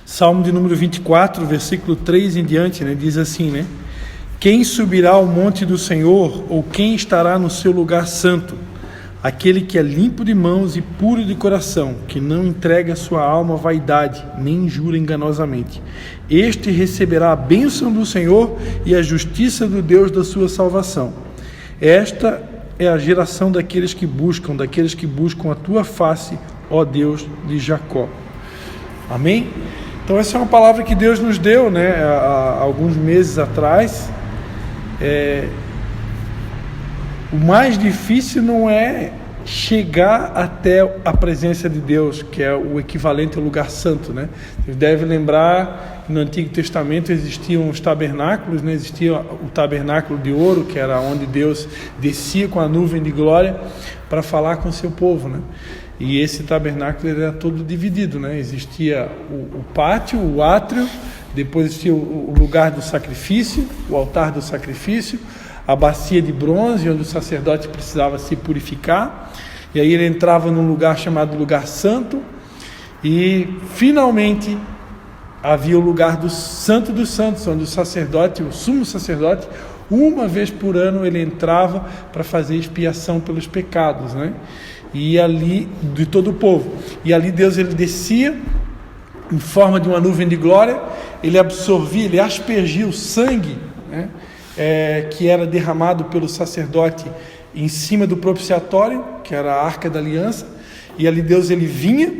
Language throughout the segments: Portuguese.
Salmo de número 24, versículo 3 em diante, né, diz assim, né? Quem subirá ao monte do Senhor, ou quem estará no seu lugar santo? Aquele que é limpo de mãos e puro de coração, que não entrega sua alma à vaidade, nem jura enganosamente. Este receberá a bênção do Senhor e a justiça do Deus da sua salvação. Esta é a geração daqueles que buscam a tua face, ó Deus de Jacó. Amém? Então essa é uma palavra que Deus nos deu, né, há alguns meses atrás. O mais difícil não é chegar até a presença de Deus, que é o equivalente ao lugar santo, né? Você deve lembrar que no Antigo Testamento existiam os tabernáculos, né? Existia o tabernáculo de ouro, que era onde Deus descia com a nuvem de glória para falar com o seu povo, né? E esse tabernáculo era todo dividido, né? Existia o pátio, o átrio, depois existia o lugar do sacrifício, o altar do sacrifício, a bacia de bronze, onde o sacerdote precisava se purificar, e aí ele entrava num lugar chamado lugar santo, e finalmente havia o lugar do santo dos santos, onde o sacerdote, o sumo sacerdote, uma vez por ano ele entrava para fazer expiação pelos pecados, né? E ali, de todo o povo, e ali Deus ele descia em forma de uma nuvem de glória, ele absorvia, ele aspergia o sangue, né, que era derramado pelo sacerdote em cima do propiciatório, que era a Arca da Aliança, e ali Deus ele vinha,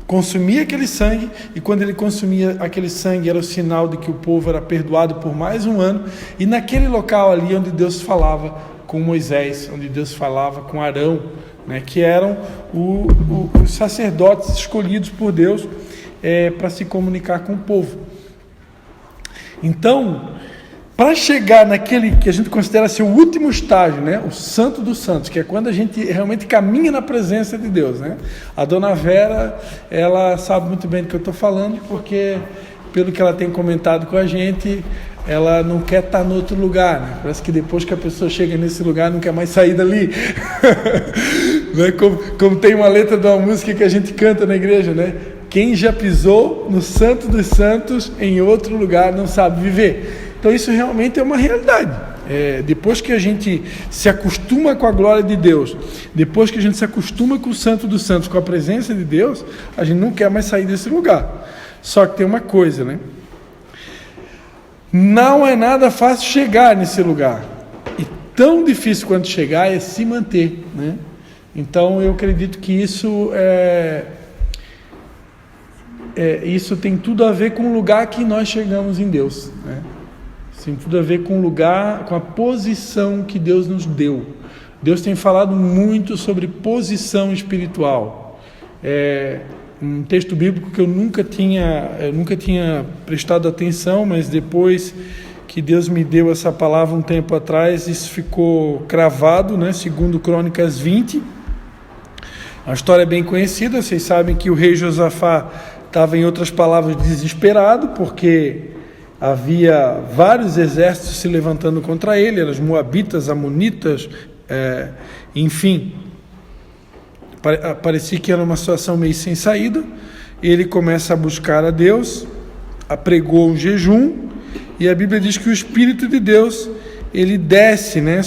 consumia aquele sangue, e quando ele consumia aquele sangue era o sinal de que o povo era perdoado por mais um ano, e naquele local ali onde Deus falava com Moisés, onde Deus falava com Arão, né, que eram os sacerdotes escolhidos por Deus para se comunicar com o povo. Então, para chegar naquele que a gente considera ser o último estágio, né, o Santo dos Santos, que é quando a gente realmente caminha na presença de Deus, né? A dona Vera, ela sabe muito bem do que eu estou falando, porque pelo que ela tem comentado com a gente, ela não quer estar no outro lugar, né? Parece que depois que a pessoa chega nesse lugar, não quer mais sair dali. Né? Como tem uma letra de uma música que a gente canta na igreja, né? Quem já pisou no Santo dos Santos em outro lugar não sabe viver. Então isso realmente é uma realidade. Depois que a gente se acostuma com a glória de Deus, depois que a gente se acostuma com o Santo dos Santos, com a presença de Deus, a gente não quer mais sair desse lugar. Só que tem uma coisa, né? Não é nada fácil chegar nesse lugar. E tão difícil quanto chegar é se manter, né? Então eu acredito que isso isso tem tudo a ver com o lugar que nós chegamos em Deus, né? Tem tudo a ver com o lugar, com a posição que Deus nos deu. Deus tem falado muito sobre posição espiritual. Um texto bíblico que eu nunca tinha prestado atenção, mas depois que Deus me deu essa palavra um tempo atrás, isso ficou cravado, né? Segundo Crônicas 20. A história é bem conhecida, vocês sabem que o rei Josafá estava, em outras palavras, desesperado, porque havia vários exércitos se levantando contra ele, eram os moabitas, amonitas, enfim. Parecia que era uma situação meio sem saída. Ele começa a buscar a Deus, apregou um jejum, e a Bíblia diz que o Espírito de Deus ele desce, né,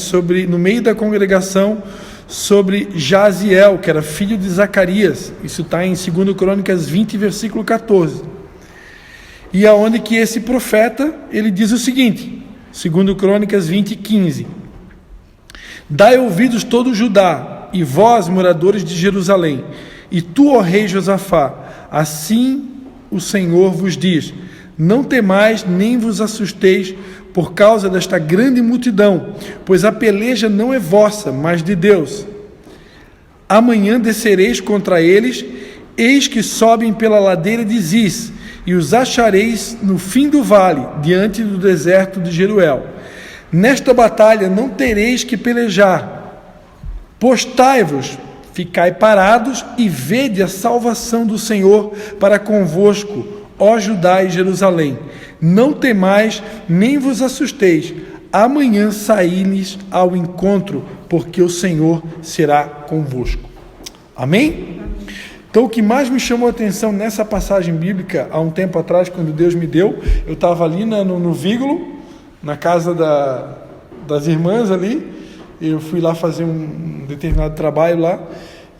no meio da congregação, sobre Jaziel, que era filho de Zacarias. Isso está em 2 Crônicas 20, versículo 14. E aonde que esse profeta, ele diz o seguinte, 2 Crônicas 20, 15. Dai ouvidos todo Judá, e vós, moradores de Jerusalém, e tu, ó rei Josafá, assim o Senhor vos diz: não temais nem vos assusteis por causa desta grande multidão, pois a peleja não é vossa, mas de Deus. Amanhã descereis contra eles, eis que sobem pela ladeira de Ziz, e os achareis no fim do vale, diante do deserto de Jeruel. Nesta batalha não tereis que pelejar. Postai-vos, ficai parados e vede a salvação do Senhor para convosco, ó Judá e Jerusalém. Não temais, nem vos assusteis. Amanhã saí-lhes ao encontro, porque o Senhor será convosco. Amém? Então, o que mais me chamou a atenção nessa passagem bíblica, há um tempo atrás, quando Deus me deu, eu estava ali no Vígulo, na casa das irmãs ali, eu fui lá fazer um determinado trabalho lá,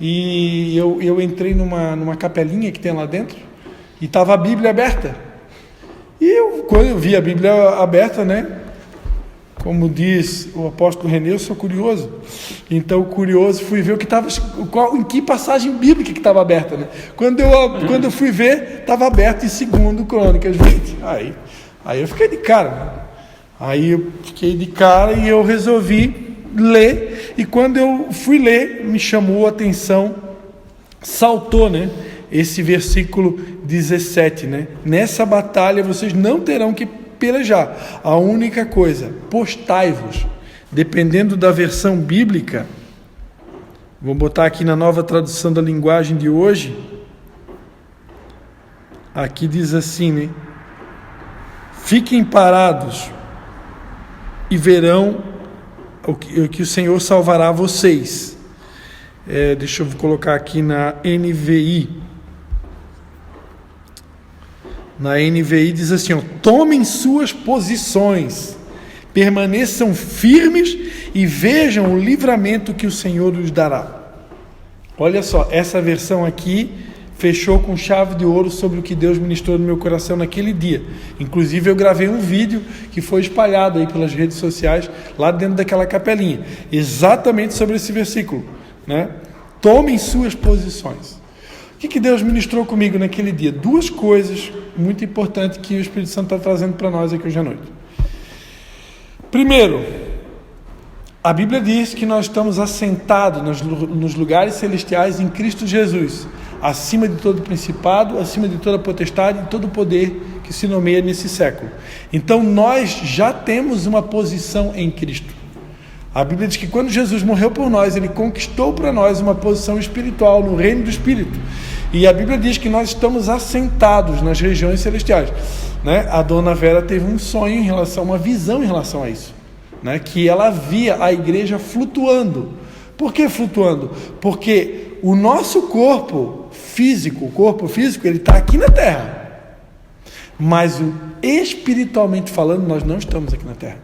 e eu entrei numa capelinha que tem lá dentro, e estava a Bíblia aberta. E quando eu vi a Bíblia aberta, né, como diz o apóstolo Renê, eu sou curioso. Então, curioso, fui ver o que estava, em que passagem bíblica que estava aberta, né? Quando eu fui ver, estava aberto em 2 Crônicas 20. Aí eu fiquei de cara, né? Aí eu fiquei de cara e eu resolvi ler. E quando eu fui ler, me chamou a atenção, saltou, né? Esse versículo 17, né? Nessa batalha vocês não terão que pelejar. A única coisa, postai-vos. Dependendo da versão bíblica, vou botar aqui na nova tradução da linguagem de hoje, aqui diz assim, né? Fiquem parados e verão o que o Senhor salvará vocês. Deixa eu colocar aqui na NVI. Na NVI diz assim, ó, tomem suas posições, permaneçam firmes e vejam o livramento que o Senhor lhes dará. Olha só, essa versão aqui fechou com chave de ouro sobre o que Deus ministrou no meu coração naquele dia. Inclusive eu gravei um vídeo que foi espalhado aí pelas redes sociais, lá dentro daquela capelinha, exatamente sobre esse versículo, né? Tomem suas posições. O que Deus ministrou comigo naquele dia? 2 coisas muito importantes que o Espírito Santo está trazendo para nós aqui hoje à noite. Primeiro, a Bíblia diz que nós estamos assentados nos lugares celestiais em Cristo Jesus, acima de todo principado, acima de toda potestade e todo poder que se nomeia nesse século. Então nós já temos uma posição em Cristo. A Bíblia diz que quando Jesus morreu por nós, Ele conquistou para nós uma posição espiritual no reino do Espírito. E a Bíblia diz que nós estamos assentados nas regiões celestiais, né? A dona Vera teve um sonho uma visão em relação a isso, né? Que ela via a igreja flutuando. Por que flutuando? Porque o nosso corpo físico, ele está aqui na terra. Mas espiritualmente falando, nós não estamos aqui na terra.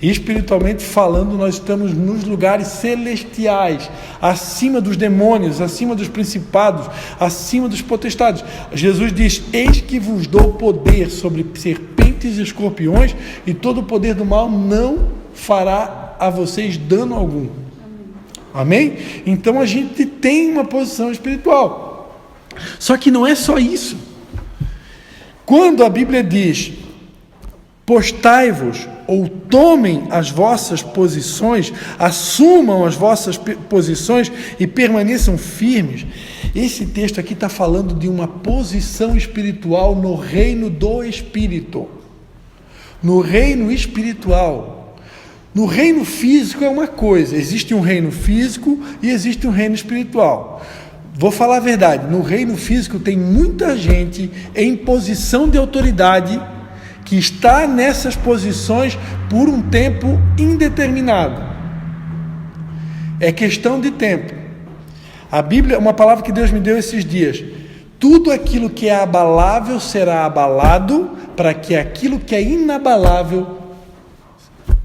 Espiritualmente falando, nós estamos nos lugares celestiais, acima dos demônios, acima dos principados, acima dos potestades. Jesus diz, eis que vos dou poder sobre serpentes e escorpiões, e todo o poder do mal não fará a vocês dano algum. Amém? Então a gente tem uma posição espiritual. Só que não é só isso. Quando a Bíblia diz, postai-vos, ou tomem as vossas posições, assumam as vossas posições e permaneçam firmes. Esse texto aqui está falando de uma posição espiritual no reino do Espírito. No reino espiritual. No reino físico é uma coisa, existe um reino físico e existe um reino espiritual. Vou falar a verdade, no reino físico tem muita gente em posição de autoridade que está nessas posições por um tempo indeterminado. É questão de tempo. A Bíblia, uma palavra que Deus me deu esses dias, tudo aquilo que é abalável será abalado, para que aquilo que é inabalável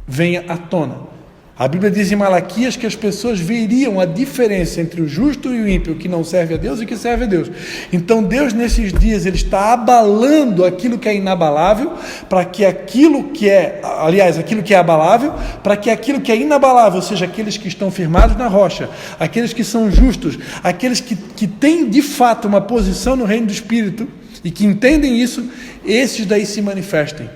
venha à tona. A Bíblia diz em Malaquias que as pessoas veriam a diferença entre o justo e o ímpio, que não serve a Deus e que serve a Deus. Então Deus nesses dias Ele está abalando aquilo que é inabalável, para que aquilo que é, aquilo que é abalável, para que aquilo que é inabalável, ou seja, aqueles que estão firmados na rocha, aqueles que são justos, aqueles que têm de fato uma posição no reino do Espírito e que entendem isso, esses daí se manifestem,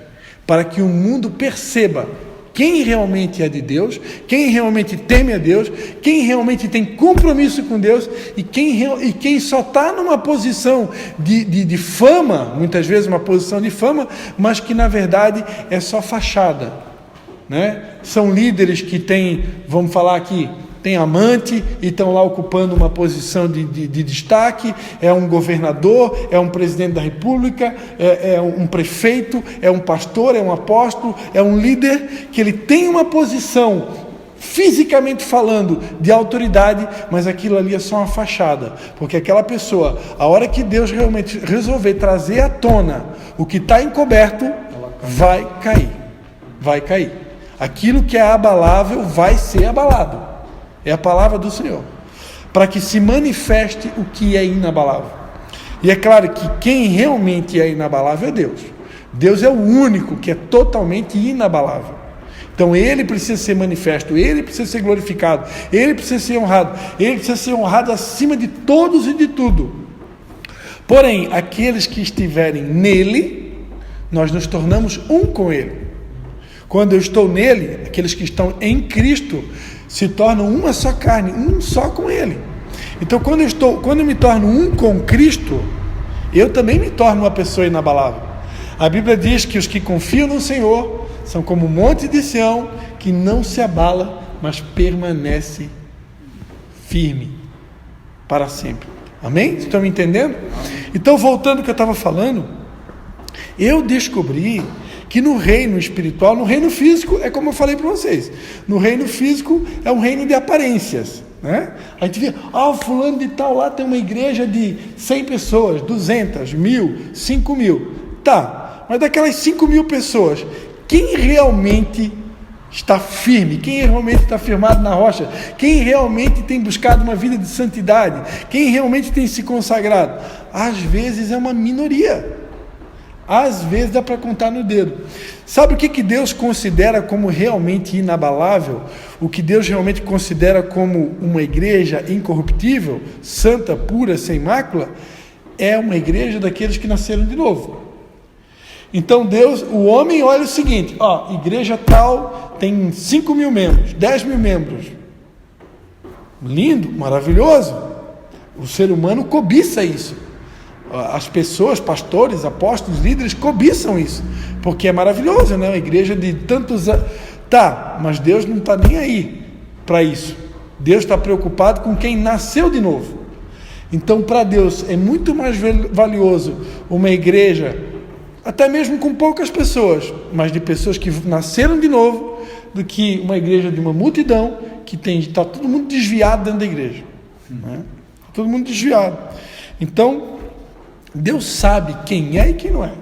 para que o mundo perceba quem realmente é de Deus, quem realmente teme a Deus, quem realmente tem compromisso com Deus e quem só está numa posição de fama, muitas vezes uma posição de fama, mas que na verdade é só fachada, né? São líderes que têm, vamos falar aqui, tem amante e estão lá ocupando uma posição de destaque, é um governador, é um presidente da república, é um prefeito, é um pastor, é um apóstolo, é um líder que ele tem uma posição fisicamente falando, de autoridade, mas aquilo ali é só uma fachada, porque aquela pessoa, a hora que Deus realmente resolver trazer à tona o que está encoberto, vai cair. Aquilo que é abalável vai ser abalado. É a palavra do Senhor, para que se manifeste o que é inabalável. E é claro que quem realmente é inabalável é Deus. Deus é o único que é totalmente inabalável. Então ele precisa ser manifesto, ele precisa ser glorificado, ele precisa ser honrado, ele precisa ser honrado acima de todos e de tudo. Porém, aqueles que estiverem nele, nós nos tornamos um com ele. Quando eu estou nele, aqueles que estão em Cristo se tornam uma só carne, um só com ele. Então quando eu me torno um com Cristo, eu também me torno uma pessoa inabalável. A Bíblia diz que os que confiam no Senhor são como o monte de Sião, que não se abala, mas permanece firme para sempre. Amém? Vocês estão me entendendo? Então, voltando ao que eu estava falando, eu descobri que no reino espiritual, no reino físico, é como eu falei para vocês, no reino físico é um reino de aparências, né? A gente vê, fulano de tal lá tem uma igreja de 100 pessoas, 200, 1.000, 5.000, tá, mas daquelas 5.000 pessoas, quem realmente está firme, quem realmente está firmado na rocha, quem realmente tem buscado uma vida de santidade, quem realmente tem se consagrado, às vezes é uma minoria, às vezes dá para contar no dedo. Sabe o que Deus considera como realmente inabalável? O que Deus realmente considera como uma igreja incorruptível, santa, pura, sem mácula? É uma igreja daqueles que nasceram de novo. Então Deus, o homem olha o seguinte, igreja tal tem 5.000 membros, 10.000 membros, lindo, maravilhoso, o ser humano cobiça isso, as pessoas, pastores, apóstolos, líderes cobiçam isso, porque é maravilhoso, né? Uma igreja de tantos anos, mas Deus não está nem aí para isso, Deus está preocupado com quem nasceu de novo. Então para Deus é muito mais valioso uma igreja até mesmo com poucas pessoas, mas de pessoas que nasceram de novo, do que uma igreja de uma multidão que está todo mundo desviado dentro da igreja, né? Todo mundo desviado. Então Deus sabe quem é e quem não é.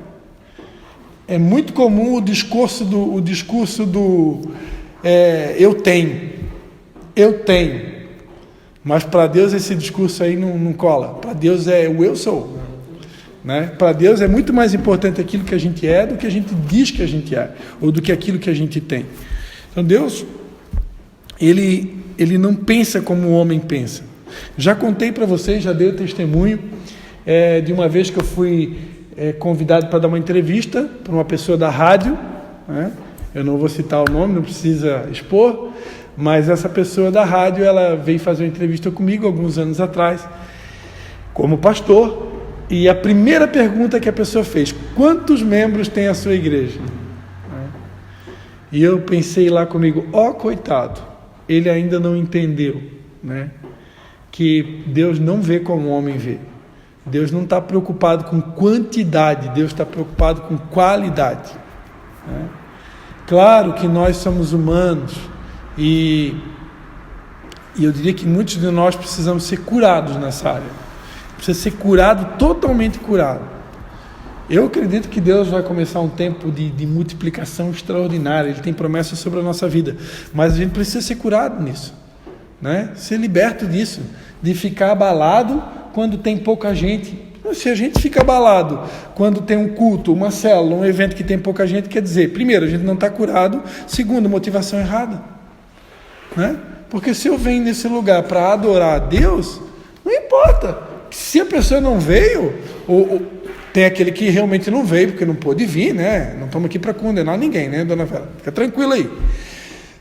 É muito comum o discurso do eu tenho, mas para Deus esse discurso aí não cola. Para Deus é o eu sou. Né? Para Deus é muito mais importante aquilo que a gente é do que a gente diz que a gente é, ou do que aquilo que a gente tem. Então Deus, ele não pensa como o homem pensa. Já contei para vocês, já dei o testemunho de uma vez que eu fui convidado para dar uma entrevista para uma pessoa da rádio, né? Eu não vou citar o nome, não precisa expor, mas essa pessoa da rádio, ela veio fazer uma entrevista comigo alguns anos atrás, como pastor. E a primeira pergunta que a pessoa fez: quantos membros tem a sua igreja? E eu pensei lá comigo, coitado, ele ainda não entendeu, né? Que Deus não vê como o homem vê. Deus não está preocupado com quantidade, Deus está preocupado com qualidade, né? Claro que nós somos humanos e eu diria que muitos de nós precisamos ser curados nessa área. Precisa ser curado, totalmente curado. Eu acredito que Deus vai começar um tempo de multiplicação extraordinária. Ele tem promessas sobre a nossa vida, mas a gente precisa ser curado nisso, né? Ser liberto disso, de ficar abalado quando tem pouca gente. Se a gente fica abalado quando tem um culto, uma célula, um evento que tem pouca gente, quer dizer, primeiro, a gente não está curado, segundo, motivação errada, né? Porque se eu venho nesse lugar para adorar a Deus, não importa. Se a pessoa não veio, ou tem aquele que realmente não veio, porque não pôde vir, né? Não estamos aqui para condenar ninguém, né, dona Vera? Fica tranquila aí.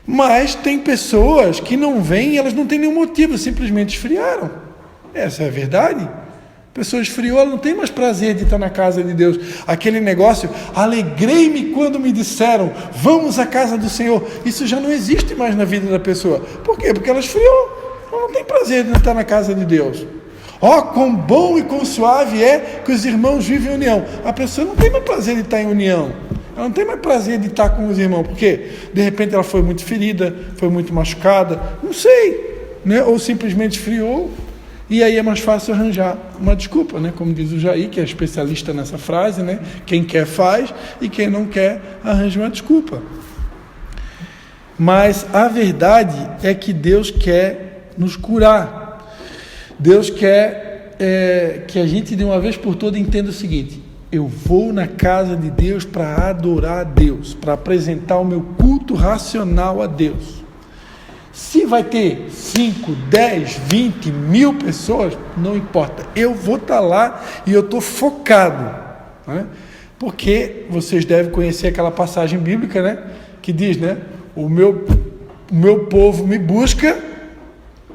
Mas tem pessoas que não vêm e elas não têm nenhum motivo, simplesmente esfriaram. Essa é a verdade. A pessoa esfriou, ela não tem mais prazer de estar na casa de Deus. Aquele negócio, alegrei-me quando me disseram, vamos à casa do Senhor. Isso já não existe mais na vida da pessoa. Por quê? Porque ela esfriou. Ela não tem prazer de estar na casa de Deus. Quão bom e quão suave é que os irmãos vivem em união. A pessoa não tem mais prazer de estar em união. Ela não tem mais prazer de estar com os irmãos, porque de repente ela foi muito ferida, foi muito machucada, não sei, né? Ou simplesmente esfriou, e aí é mais fácil arranjar uma desculpa, né? Como diz o Jair, que é especialista nessa frase, né? Quem quer faz, e quem não quer arranja uma desculpa. Mas a verdade é que Deus quer nos curar. Deus quer que a gente de uma vez por todas entenda o seguinte: eu vou na casa de Deus para adorar a Deus, para apresentar o meu culto racional a Deus. Se vai ter 5, 10, 20, 1000 pessoas, não importa. Eu vou estar lá e eu estou focado, né? Porque vocês devem conhecer aquela passagem bíblica, né? Que diz, né? O meu povo me busca,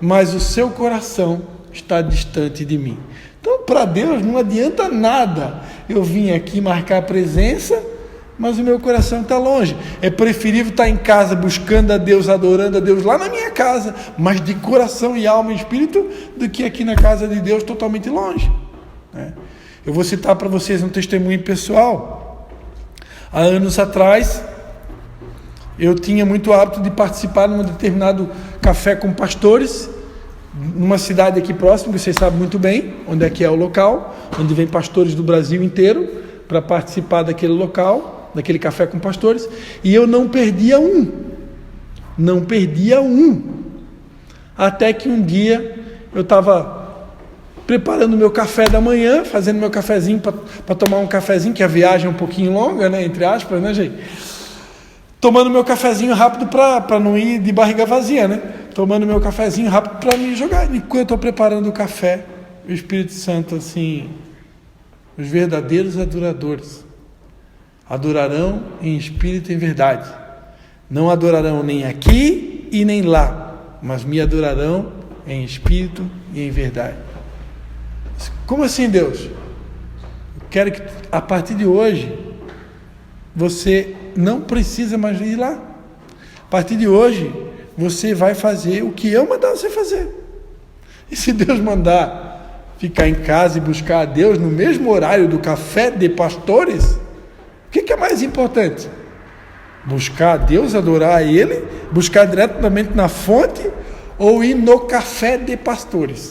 mas o seu coração está distante de mim. Então, para Deus não adianta nada eu vim aqui marcar a presença, mas o meu coração está longe. É preferível estar em casa buscando a Deus, adorando a Deus lá na minha casa, mas de coração e alma e espírito, do que aqui na casa de Deus totalmente longe, né? Eu vou citar para vocês um testemunho pessoal. Há anos atrás, eu tinha muito hábito de participar de um determinado café com pastores, numa cidade aqui próxima, que vocês sabem muito bem onde é que é o local, onde vem pastores do Brasil inteiro para participar daquele local, daquele café com pastores, e eu não perdia um, até que um dia eu estava preparando meu café da manhã, fazendo meu cafezinho para tomar um cafezinho, que a viagem é um pouquinho longa, né, entre aspas, né, gente? Tomando meu cafezinho rápido para não ir de barriga vazia, né? Tomando meu cafezinho rápido para me jogar. Enquanto eu estou preparando o café, o Espírito Santo, assim, os verdadeiros adoradores adorarão em espírito e em verdade. Não adorarão nem aqui e nem lá, mas me adorarão em espírito e em verdade. Como assim, Deus? Eu quero que a partir de hoje você não precisa mais ir lá. A partir de hoje você vai fazer o que eu mandar você fazer. E se Deus mandar ficar em casa e buscar a Deus no mesmo horário do café de pastores, o que é mais importante? Buscar a Deus, adorar a Ele, buscar diretamente na fonte, ou ir no café de pastores?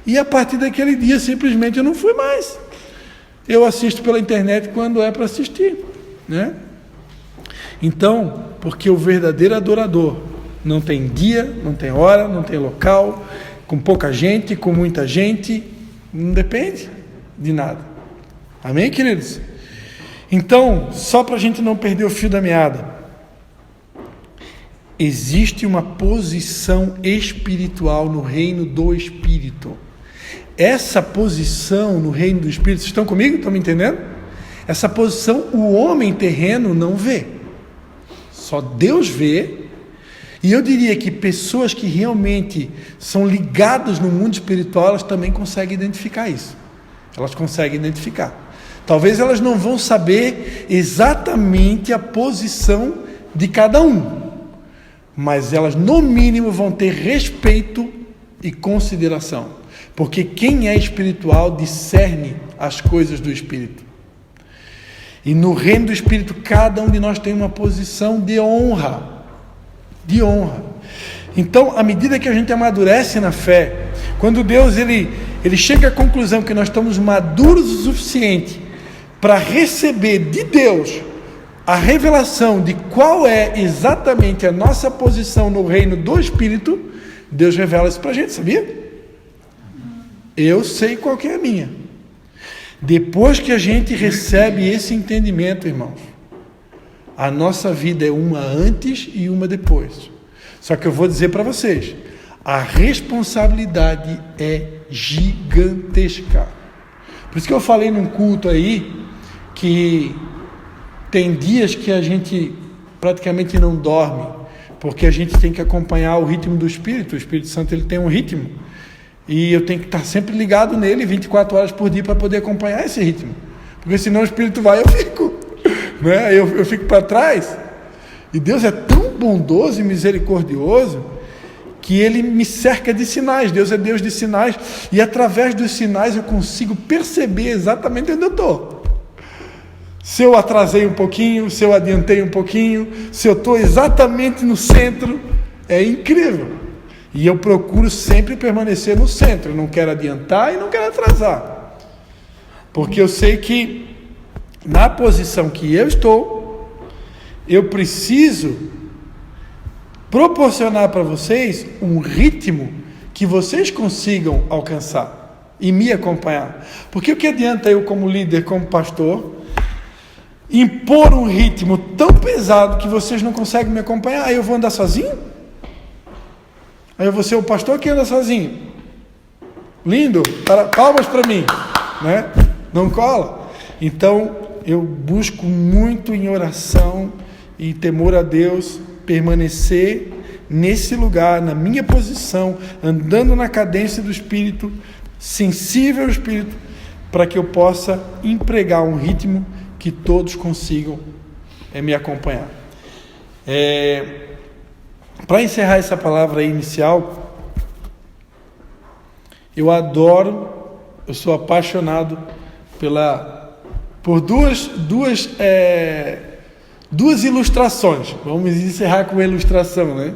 E a partir daquele dia simplesmente eu não fui mais. Eu assisto pela internet quando é para assistir, né? Então, porque o verdadeiro adorador não tem dia, não tem hora, não tem local, com pouca gente, com muita gente, não depende de nada. Amém, queridos? Então, só para a gente não perder o fio da meada, existe uma posição espiritual no reino do Espírito. Essa posição no reino do Espírito, vocês estão comigo? Estão me entendendo? Essa posição o homem terreno não vê, só Deus vê. E eu diria que pessoas que realmente são ligadas no mundo espiritual, elas também conseguem identificar isso. Elas conseguem identificar. Talvez elas não vão saber exatamente a posição de cada um, mas elas no mínimo vão ter respeito e consideração. Porque quem é espiritual discerne as coisas do Espírito. E no reino do Espírito, cada um de nós tem uma posição de honra. De honra. Então, à medida que a gente amadurece na fé, quando Deus ele chega à conclusão que nós estamos maduros o suficiente para receber de Deus a revelação de qual é exatamente a nossa posição no reino do Espírito, Deus revela isso para a gente, sabia? Eu sei qual que é a minha. Depois que a gente recebe esse entendimento, irmãos, a nossa vida é uma antes e uma depois. Só que eu vou dizer para vocês, a responsabilidade é gigantesca. Por isso que eu falei num culto aí, que tem dias que a gente praticamente não dorme, porque a gente tem que acompanhar o ritmo do Espírito. O Espírito Santo ele tem um ritmo, e eu tenho que estar sempre ligado nele 24 horas por dia para poder acompanhar esse ritmo, porque senão o Espírito vai, eu fico, né? eu fico para trás. E Deus é tão bondoso e misericordioso que Ele me cerca de sinais. Deus é Deus de sinais, e através dos sinais eu consigo perceber exatamente onde eu estou. Se eu atrasei um pouquinho, se eu adiantei um pouquinho, se eu estou exatamente no centro, é incrível. E eu procuro sempre permanecer no centro. Eu não quero adiantar e não quero atrasar. Porque eu sei que na posição que eu estou, eu preciso proporcionar para vocês um ritmo que vocês consigam alcançar e me acompanhar. Porque o que adianta eu, como líder, como pastor, impor um ritmo tão pesado que vocês não conseguem me acompanhar? Aí eu vou andar sozinho? Aí eu vou ser o pastor que anda sozinho? Lindo? Palmas para mim, né? Não cola? Então eu busco muito em oração e temor a Deus permanecer nesse lugar, na minha posição, andando na cadência do Espírito, sensível ao Espírito, para que eu possa empregar um ritmo que todos consigam me acompanhar. Para encerrar essa palavra inicial, eu sou apaixonado por duas ilustrações. Vamos encerrar com uma ilustração, né?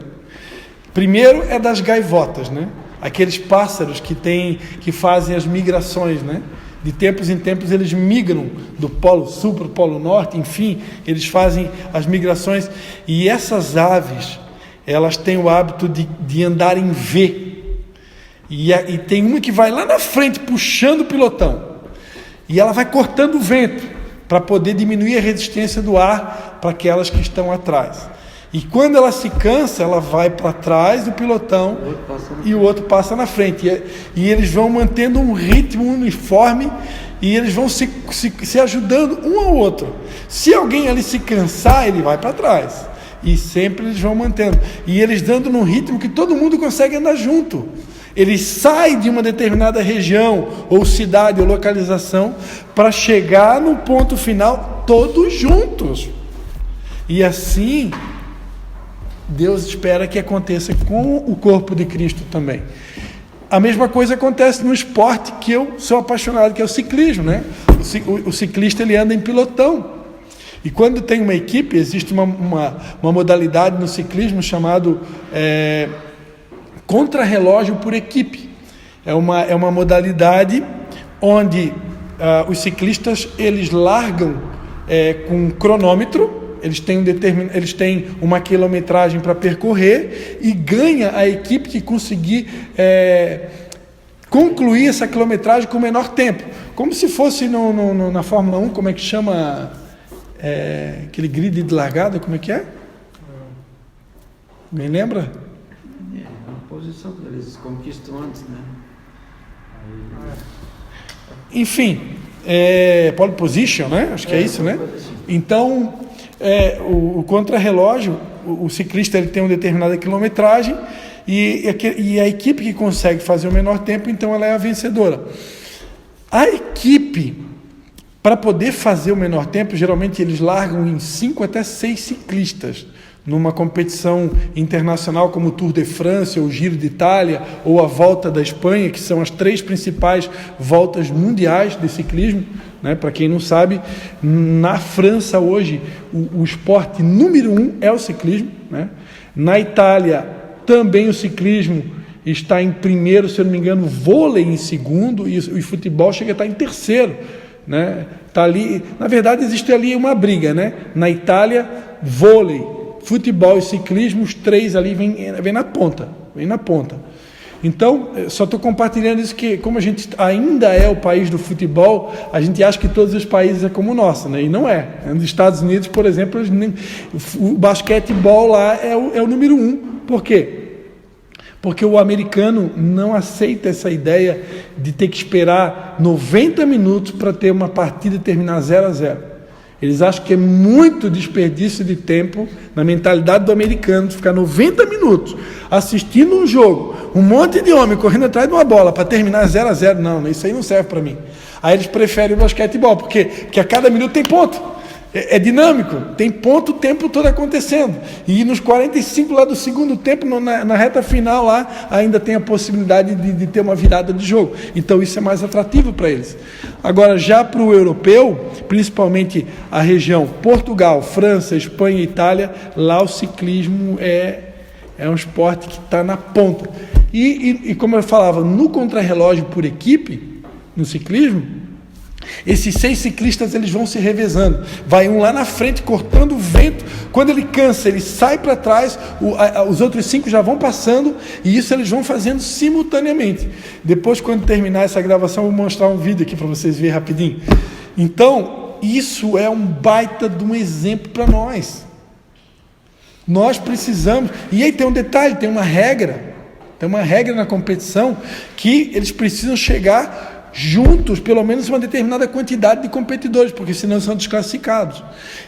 Primeiro é das gaivotas, né? Aqueles pássaros que fazem as migrações, né? De tempos em tempos eles migram do Polo Sul para o Polo Norte, enfim, eles fazem as migrações. E essas aves, elas têm o hábito de andar em V. E tem uma que vai lá na frente puxando o pilotão. E ela vai cortando o vento para poder diminuir a resistência do ar para aquelas que estão atrás. E quando ela se cansa, ela vai para trás do pilotão e o outro passa na frente. E eles vão mantendo um ritmo uniforme e eles vão se ajudando um ao outro. Se alguém ali se cansar, ele vai para trás. E sempre eles vão mantendo. E eles dando num ritmo que todo mundo consegue andar junto. Eles saem de uma determinada região, ou cidade, ou localização, para chegar no ponto final todos juntos. E assim, Deus espera que aconteça com o corpo de Cristo também. A mesma coisa acontece no esporte que eu sou apaixonado, que é o ciclismo, né? O ciclista, ele anda em pilotão. E quando tem uma equipe, existe uma modalidade no ciclismo chamado contrarrelógio por equipe. É uma modalidade onde os ciclistas, eles largam com cronômetro. Eles têm uma quilometragem para percorrer e ganha a equipe que conseguir concluir essa quilometragem com o menor tempo. Como se fosse na Fórmula 1, como é que chama aquele grid de largada, como é que é? Alguém lembra? A posição que eles conquistam antes, né? Enfim, pole position, né? Acho que é isso, né? Então, o contrarrelógio, o ciclista, ele tem uma determinada quilometragem e a equipe que consegue fazer o menor tempo, então ela é a vencedora. A equipe, para poder fazer o menor tempo, geralmente eles largam em 5 até 6 ciclistas numa competição internacional como o Tour de France, ou o Giro de Itália, ou a Volta da Espanha, que são as 3 principais voltas mundiais de ciclismo, né? Para quem não sabe, na França hoje o esporte número 1 é o ciclismo, né? Na Itália também o ciclismo está em primeiro, se eu não me engano, vôlei em segundo, e o futebol chega a estar em terceiro, né? Tá ali, na verdade existe ali uma briga, né? Na Itália, vôlei, futebol e ciclismo, os 3 ali vem na ponta. Então, só estou compartilhando isso, que como a gente ainda é o país do futebol, a gente acha que todos os países é como o nosso, né? E não é. Nos Estados Unidos, por exemplo, o basquetebol lá é o número 1. Por quê? Porque o americano não aceita essa ideia de ter que esperar 90 minutos para ter uma partida e terminar 0-0. Eles acham que é muito desperdício de tempo, na mentalidade do americano, de ficar 90 minutos assistindo um jogo, um monte de homem correndo atrás de uma bola para terminar 0-0. Não, isso aí não serve para mim. Aí eles preferem o basquetebol, porque a cada minuto tem ponto. É dinâmico, tem ponto o tempo todo acontecendo. E nos 45 lá do segundo tempo, na reta final lá, ainda tem a possibilidade de ter uma virada de jogo. Então isso é mais atrativo para eles. Agora, já para o europeu, principalmente a região Portugal, França, Espanha e Itália, lá o ciclismo é um esporte que está na ponta. E como eu falava, no contrarrelógio por equipe, no ciclismo, esses 6 ciclistas eles vão se revezando. Vai um lá na frente cortando o vento. Quando ele cansa, ele sai para trás. Os outros 5 já vão passando. E isso eles vão fazendo simultaneamente. Depois, quando terminar essa gravação, eu vou mostrar um vídeo aqui para vocês verem rapidinho. Então, isso é um baita de um exemplo para nós. Nós precisamos. E aí tem um detalhe, tem uma regra. Tem uma regra na competição que eles precisam chegar juntos, pelo menos uma determinada quantidade de competidores, porque senão são desclassificados.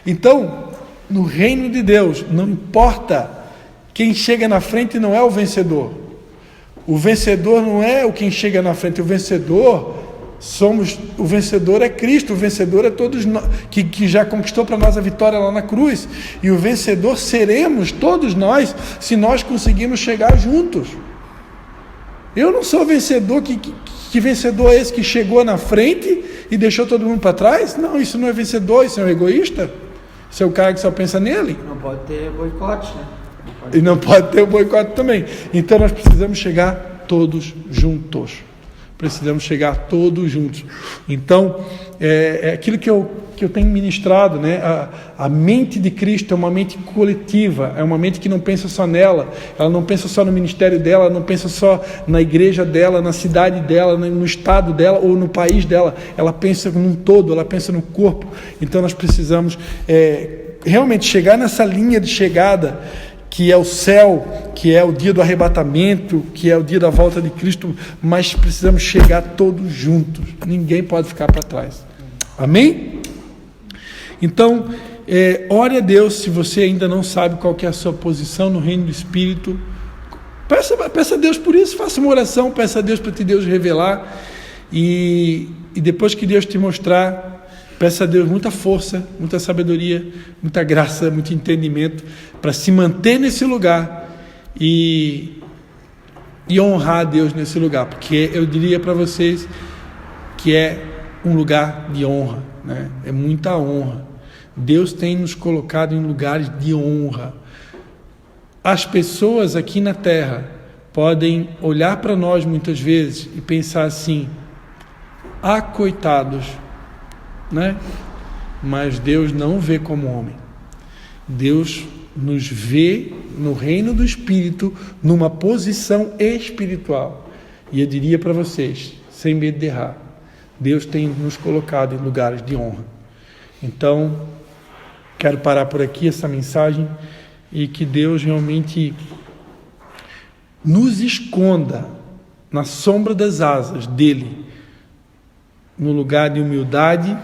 Então, no reino de Deus, não importa quem chega na frente, não é o vencedor. O vencedor não é o quem chega na frente, o vencedor é Cristo, o vencedor é todos nós, que já conquistou para nós a vitória lá na cruz, e o vencedor seremos todos nós, se nós conseguirmos chegar juntos. Eu não sou vencedor, que vencedor é esse que chegou na frente e deixou todo mundo para trás? Não, isso não é vencedor, isso é um egoísta. Isso é o cara que só pensa nele. Não pode ter boicote, né? E não pode ter o boicote também. Então nós precisamos chegar todos juntos. Precisamos chegar todos juntos. Então, é aquilo que eu tenho ministrado, né? A mente de Cristo é uma mente coletiva, é uma mente que não pensa só nela, ela não pensa só no ministério dela, ela não pensa só na igreja dela, na cidade dela, no estado dela ou no país dela, ela pensa num todo, ela pensa no corpo. Então nós precisamos realmente chegar nessa linha de chegada, que é o céu, que é o dia do arrebatamento, que é o dia da volta de Cristo, mas precisamos chegar todos juntos, ninguém pode ficar para trás. Amém? Então, ore a Deus, se você ainda não sabe qual que é a sua posição no reino do Espírito, peça a Deus por isso, faça uma oração, peça a Deus para te Deus revelar, e depois que Deus te mostrar, peça a Deus muita força, muita sabedoria, muita graça, muito entendimento, para se manter nesse lugar e honrar a Deus nesse lugar, porque eu diria para vocês que é um lugar de honra, né? É muita honra. Deus tem nos colocado em lugares de honra. As pessoas aqui na terra podem olhar para nós muitas vezes e pensar assim: ah, coitados, né? Mas Deus não vê como homem. Deus nos vê no reino do Espírito, numa posição espiritual. E eu diria para vocês, sem medo de errar, Deus tem nos colocado em lugares de honra. Então, quero parar por aqui essa mensagem, e que Deus realmente nos esconda na sombra das asas dele, no lugar de humildade,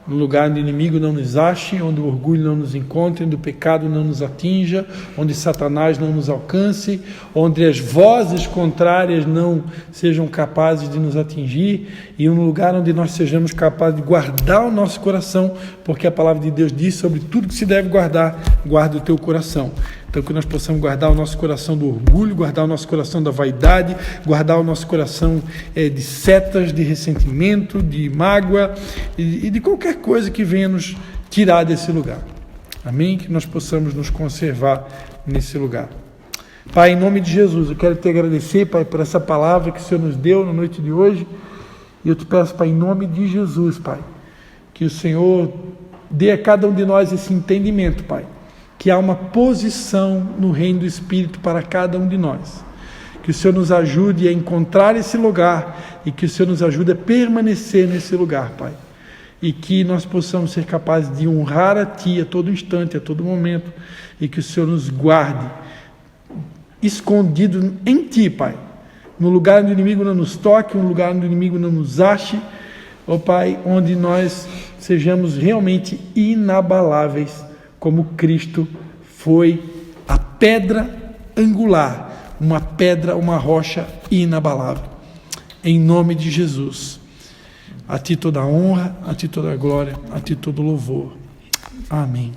no lugar onde o inimigo não nos ache, onde o orgulho não nos encontre, onde o pecado não nos atinja, onde Satanás não nos alcance, onde as vozes contrárias não sejam capazes de nos atingir, e um lugar onde nós sejamos capazes de guardar o nosso coração, porque a palavra de Deus diz sobre tudo que se deve guardar, guarda o teu coração. Então que nós possamos guardar o nosso coração do orgulho, guardar o nosso coração da vaidade, guardar o nosso coração de setas, de ressentimento, de mágoa e de qualquer coisa que venha nos tirar desse lugar. Amém? Que nós possamos nos conservar nesse lugar. Pai, em nome de Jesus, eu quero te agradecer, Pai, por essa palavra que o Senhor nos deu na noite de hoje. E eu te peço, Pai, em nome de Jesus, Pai, que o Senhor dê a cada um de nós esse entendimento, Pai, que há uma posição no reino do Espírito para cada um de nós. Que o Senhor nos ajude a encontrar esse lugar e que o Senhor nos ajude a permanecer nesse lugar, Pai. E que nós possamos ser capazes de honrar a Ti a todo instante, a todo momento, e que o Senhor nos guarde escondido em Ti, Pai. No lugar onde o inimigo não nos toque, no lugar onde o inimigo não nos ache, ó Pai, onde nós sejamos realmente inabaláveis, como Cristo foi a pedra angular, uma pedra, uma rocha inabalável. Em nome de Jesus, a Ti toda a honra, a Ti toda a glória, a Ti todo o louvor. Amém.